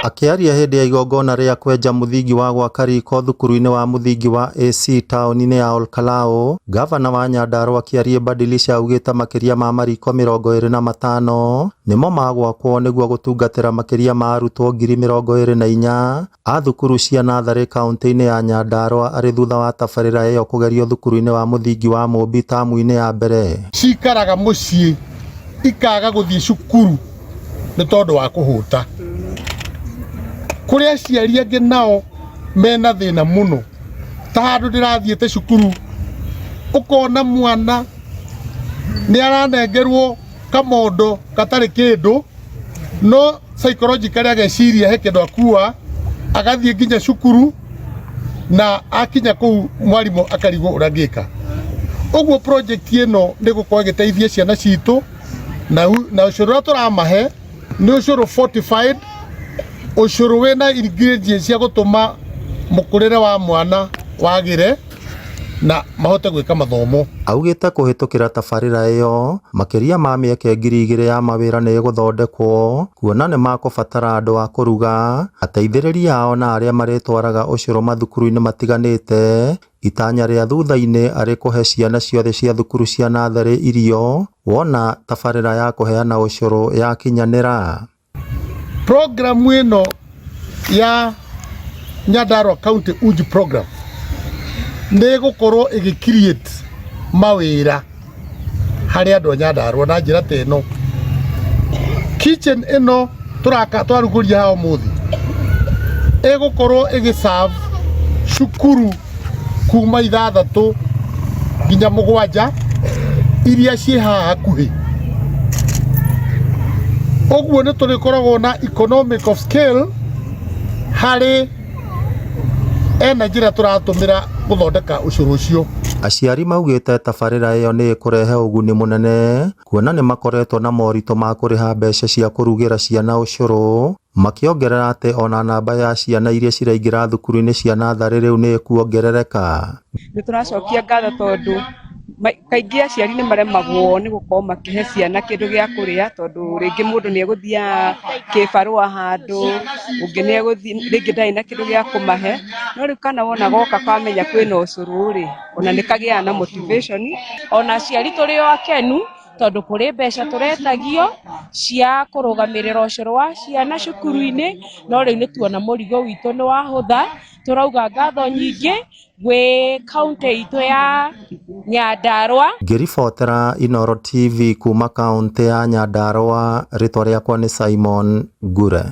Akiaria hindi ya igongona ria kwenja muthingi wa gwaka riko thukuru-ini wa muthingi wa AC tauni-ini ya Olkalau, gavana wa Nyandarua akiaria Badilisha augite makiria ma mariko 25 nimo magwakwo niguo gutungatira makiria ma arutwo 24,000 a thukuru cia natharĩ kaunti-ini ya Nyandarua ari thutha wa tabarĩra iyo kugerio thukuru-ini wa muthingi wa Mũmbi tamu-ini ya mbere. Cikaraga mucii ikaga guthii cukuru ni tondu wa kuhuta. Kuri aciari angi nao mena thina muno, ta handu ndirathiete cukuru ukona mwana ni aranengerwo kamondo katari kindu no psychologically ageciria he kindu akua agathie nginya cukuru na akinya kuu mwarimu akarigwo urangika. Uguo project ino ni gukorwo giteithia ciana citu na ucuru turamahe ni ucuru fortified, ucuru wena ingredients cia gutuma mukurire wa mwana wagire na mahote gwika mathomo. Augite kuhitukira tabarĩra iyo makiria ma mĩeke 2,000 ya mawĩra nĩ guthondekwo kuona nĩ makubatara andu a kuruga, ateithĩrĩria ao na aria maritwaraga ucuru mathukuru-ini matiganĩte. Itanya ria thutha-ini ari kuhe ciana ciothe cia thukuru cia natharĩ irio wona tabarĩra ya kuheana ucuru yakinyanĩra. Programu ino ya Nyandarua County Uji Program ni gukorwo igi-create mawira hari andu a Nyandarua na njira ta ino. Kitchen ino twaruguria ha umuthi igukorwo igi-serve cukuru kuma 6 nginya 7 iria ci haha hakuhi. Oguo ni turikoragwo na economic of scale hari ena njira turatumira guthondeka ucuru ucio. Aciari maugite tabarĩra iyo ni ikurehe uguni munene kuona ni makoretwo na morito ma kuriha mbeca cia kurugira ciana ucuru, makiongerera ati ona namba ya ciana iria ciraingira thukuru-ini cia natharĩ riu ni kuongerereka. Ni turacokia ngatho tondu kaingi aciari ni maremagwo ni gukorwo makihe ciana kindu gia kuria tondu ringi mundu ni eguthia kibarua handu ungi ni eguthia ringi ndari na kindu gia kumahe no riu kana wona goka kamenya kwina ucuru ri ona nikagia na motivation ona aciari turi o akenu tondu kuri mbeca turetagio cia kurugamirira ucuru wa ciana cukuru-ini no riu ni tuona murigo witu ni wahutha. Turauga ngatho nyingi gwi kaunti itu ya Nyandarua. Ngiribotera Inooro TV kuma kaunti ya Nyandarua, ritwa riakwa ni Simon Ngure.